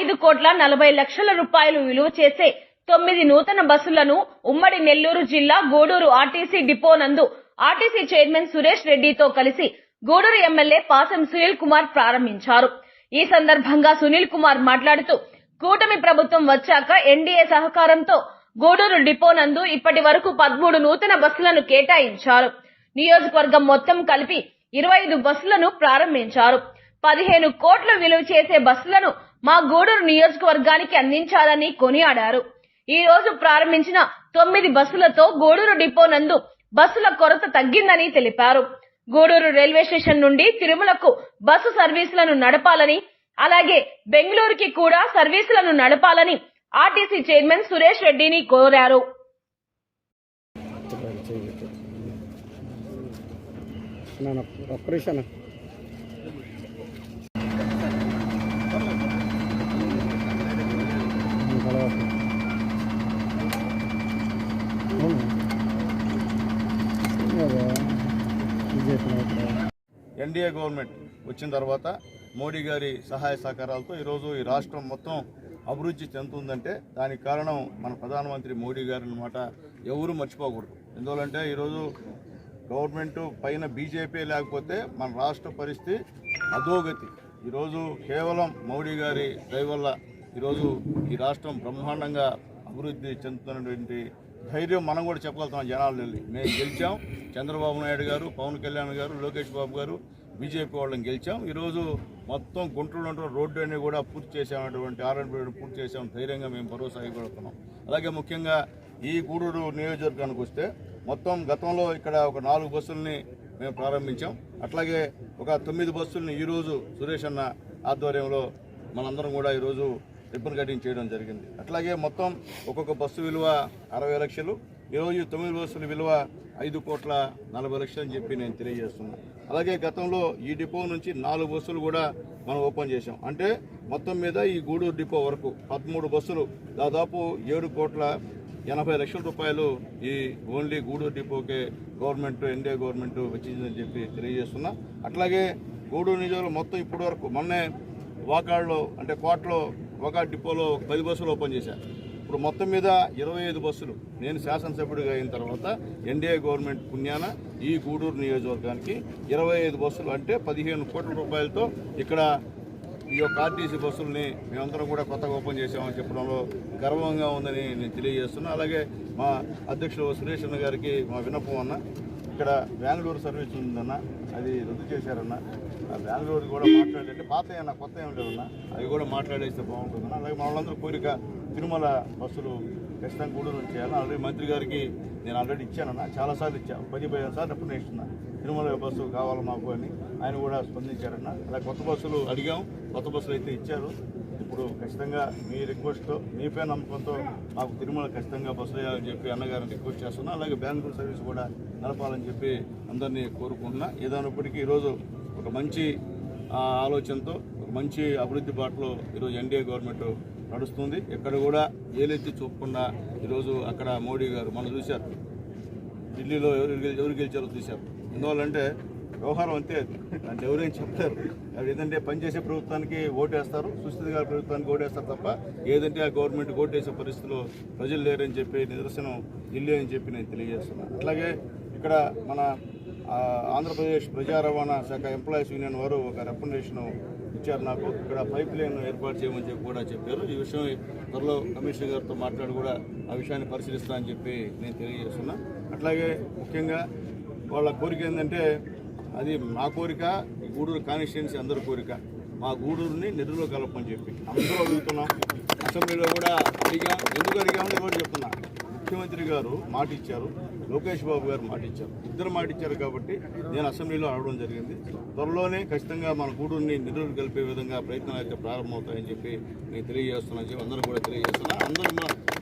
5,40,00,000 విలువ చేసే 9 నూతన బస్సులను ఉమ్మడి నెల్లూరు జిల్లా గూడూరు ఆర్టీసీ డిపో నందు ఆర్టీసీ చైర్మన్ సురేష్ రెడ్డితో కలిసి గూడూరు ఎమ్మెల్యే పాసం సునీల్ కుమార్ ప్రారంభించారు. ఈ సందర్భంగా సునీల్ కుమార్ మాట్లాడుతూ కూటమి ప్రభుత్వం వచ్చాక ఎన్డీఏ సహకారంతో గూడూరు డిపో నందు ఇప్పటి వరకు 13 నూతన బస్సులను కేటాయించారు. నియోజకవర్గం మొత్తం కలిపి 25 బస్సులను ప్రారంభించారు. 15 కోట్ల విలువ చేసే బస్సులను మా గూడూరు నియోజకవర్గానికి అందించాలని కొనియాడారు. ఈ రోజు ప్రారంభించిన 9 బస్సులతో గూడూరు డిపో నందు బస్సుల కొరత తగ్గిందని తెలిపారు. గూడూరు రైల్వే స్టేషన్ నుండి తిరుమలకు బస్సు సర్వీసులను నడపాలని, అలాగే బెంగళూరుకి కూడా సర్వీసులను నడపాలని ఆర్టీసీ చైర్మన్ సురేష్ రెడ్డిని కోరారు. ఎన్డీఏ గవర్నమెంట్ వచ్చిన తర్వాత మోడీ గారి సహాయ సహకారాలతో ఈరోజు ఈ రాష్ట్రం మొత్తం అభివృద్ధి చెందుతుందంటే దానికి కారణం మన ప్రధానమంత్రి మోడీ గారి అన్నమాట. ఎవరు మర్చిపోకూడదు. ఎందువల్లంటే ఈరోజు గవర్నమెంట్ పైన బీజేపీ లేకపోతే మన రాష్ట్ర పరిస్థితి అధోగతి. ఈరోజు కేవలం మోడీ గారి దయ వల్ల ఈరోజు ఈ రాష్ట్రం బ్రహ్మాండంగా అభివృద్ధి చెందుతున్నటువంటి ధైర్యం మనం కూడా చెప్పగలుగుతాం. జనాలు వెళ్ళి మేము గెలిచాం, చంద్రబాబు నాయుడు గారు, పవన్ కళ్యాణ్ గారు, లోకేష్ బాబు గారు, బీజేపీ వాళ్ళని గెలిచాం. ఈరోజు మొత్తం గుంటూరులో రోడ్డు అన్ని కూడా పూర్తి చేసామటువంటి ఆర్ఎన్బి పూర్తి చేసాం. ధైర్యంగా మేము భరోసా ఇవ్వగలుగుతున్నాం. అలాగే ముఖ్యంగా ఈ గూడూరు నియోజకవర్గానికి వస్తే మొత్తం గతంలో ఇక్కడ ఒక 4 బస్సుల్ని మేము ప్రారంభించాం. అట్లాగే ఒక 9 బస్సుల్ని ఈరోజు సురేష్ అన్న ఆధ్వర్యంలో మనందరం కూడా ఈరోజు రిబ్బన్ కటింగ్ చేయడం జరిగింది. అట్లాగే మొత్తం ఒక్కొక్క బస్సు విలువ 60 లక్షలు, ఈరోజు 9 బస్సుల విలువ 5,40,00,000 అని చెప్పి నేను తెలియజేస్తున్నాను. అలాగే గతంలో ఈ డిపో నుంచి 4 బస్సులు కూడా మనం ఓపెన్ చేశాం. అంటే మొత్తం మీద ఈ గూడూరు డిపో వరకు 13 బస్సులు, దాదాపు 7,80,00,000 రూపాయలు ఈ ఓన్లీ గూడూరు డిపోకే గవర్నమెంట్, ఎన్డీఏ గవర్నమెంట్ వచ్చిందని చెప్పి తెలియజేస్తున్నా. అట్లాగే గూడూరు నియోజకవర్గంలో మొత్తం ఇప్పటి వరకు మొన్నే వాకాడ్లో అంటే కోటలో వాకాడ్ డిపోలో 10 బస్సులు ఓపెన్ చేశారు. ఇప్పుడు మొత్తం మీద 25 బస్సులు నేను శాసనసభ్యుడిగా అయిన తర్వాత ఎన్డీఏ గవర్నమెంట్ పుణ్యాన ఈ గూడూరు నియోజకవర్గానికి 25 బస్సులు అంటే 15 కోట్ల రూపాయలతో ఇక్కడ ఈ యొక్క ఆర్టీసీ బస్సుల్ని మేమందరం కూడా కొత్తగా ఓపెన్ చేసామని చెప్పడంలో గర్వంగా ఉందని నేను తెలియజేస్తున్నా. అలాగే మా అధ్యక్షుడు సురేష్ అన్న గారికి మా విన్నపం అన్న, ఇక్కడ బెంగళూరు సర్వీస్ ఉందన్న, అది రద్దు చేశారన్న. బెంగళూరు కూడా మాట్లాడేది పాత అన్న, కొత్త ఏం లేదన్నా, అవి కూడా మాట్లాడేస్తే బాగుంటుందన్న. అలాగే మా వాళ్ళందరూ కోరిక తిరుమల బస్సులు ఖచ్చితంగా గూడూరు నుంచి చేయాలి. ఆల్రెడీ మంత్రి గారికి నేను ఆల్రెడీ ఇచ్చానన్నా, చాలాసార్లు ఇచ్చాను, 10-15 సార్లు ఎప్పుడు ఇస్తున్నా తిరుమల బస్సు కావాలి మాకు అని. ఆయన కూడా స్పందించారన్న. అలాగే కొత్త బస్సులు అడిగాం, కొత్త బస్సులు అయితే ఇచ్చారు. ఇప్పుడు ఖచ్చితంగా మీ రిక్వెస్ట్తో, మీపై నమ్మకంతో మాకు తిరుమల ఖచ్చితంగా బస్సులు వేయాలని చెప్పి అన్నగారిని రిక్వెస్ట్ చేస్తున్నా. అలాగే బెంగళూరు సర్వీస్ కూడా నడపాలని చెప్పి అందరినీ కోరుకుంటున్నా. ఏదైనప్పటికీ ఈరోజు ఒక మంచి ఆలోచనతో, ఒక మంచి అభివృద్ధి బాటలో ఈరోజు ఎన్డీఏ గవర్నమెంట్ నడుస్తుంది. ఎక్కడ కూడా ఏలెత్తి చూపకుండా ఈరోజు అక్కడ మోడీ గారు మనం చూశారు, ఢిల్లీలో ఎవరు గెలిచారో చూశారు. ఎందువల్లంటే వ్యవహారం అంతే, అంటే ఎవరేం చెప్తారు. ఏదంటే పనిచేసే ప్రభుత్వానికి ఓటేస్తారు, సుస్థితిగా ప్రభుత్వానికి ఓటేస్తారు తప్ప ఏదంటే ఆ గవర్నమెంట్ ఓటేసే పరిస్థితిలో ప్రజలు లేరని చెప్పి నిదర్శనం ఢిల్లీ అని చెప్పి నేను తెలియజేస్తున్నాను. అట్లాగే ఇక్కడ మన ఆంధ్రప్రదేశ్ ప్రజా రవాణా శాఖ ఎంప్లాయీస్ యూనియన్ వారు ఒక రికమెండేషన్ ఇచ్చారు నాకు. ఇక్కడ పైప్ లైన్ ఏర్పాటు చేయమని చెప్పి కూడా చెప్పారు. ఈ విషయం త్వరలో కమిషనర్ గారితో మాట్లాడి కూడా ఆ విషయాన్ని పరిశీలిస్తా అని చెప్పి నేను తెలియజేస్తున్నా. అట్లాగే ముఖ్యంగా వాళ్ళ కోరిక ఏంటంటే, అది మా కోరిక, ఈ గూడూరు కాన్స్టిట్యుయెన్సీ అందరి కోరిక, మా గూడూరుని నెల్లూరులో కలపమని చెప్పి అందరూ అడుగుతున్నాం. అసెంబ్లీలో కూడా అడిగాం. ఎందుకు అడిగామని ఎవరు చెప్తున్నా, ముఖ్యమంత్రి గారు మాట ఇచ్చారు, లోకేష్ బాబు గారు మాట ఇచ్చారు, ఇద్దరు మాట ఇచ్చారు. కాబట్టి నేను అసెంబ్లీలో అడగడం జరిగింది. త్వరలోనే ఖచ్చితంగా మన గూడూరుని నెల్లూరు కలిపే విధంగా ప్రయత్నాలు అయితే ప్రారంభమవుతాయని చెప్పి నేను తెలియజేస్తున్నాను చెప్పి అందరూ కూడా తెలియజేస్తున్నా. అందరూ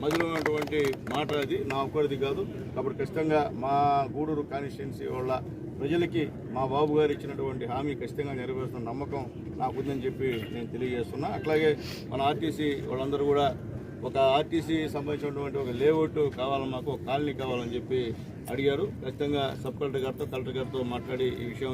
మధ్యలో ఉన్నటువంటి మాట అది నా ఒక్కరిది కాదు. కాబట్టి ఖచ్చితంగా మా గూడూరు కాన్స్టిట్యుయెన్సీ వాళ్ళ ప్రజలకి మా బాబు గారు ఇచ్చినటువంటి హామీ ఖచ్చితంగా నెరవేరుస్తున్న నమ్మకం నాకు ఉందని చెప్పి నేను తెలియజేస్తున్నా. అట్లాగే మన ఆర్టీసీ వాళ్ళందరూ కూడా ఒక ఆర్టీసీ సంబంధించినటువంటి ఒక లేఅవుట్ కావాలని, మాకు ఒక కాలనీ కావాలని చెప్పి అడిగారు. ఖచ్చితంగా సబ్ కలెక్టర్ గారితో, కలెక్టర్ గారితో మాట్లాడి ఈ విషయం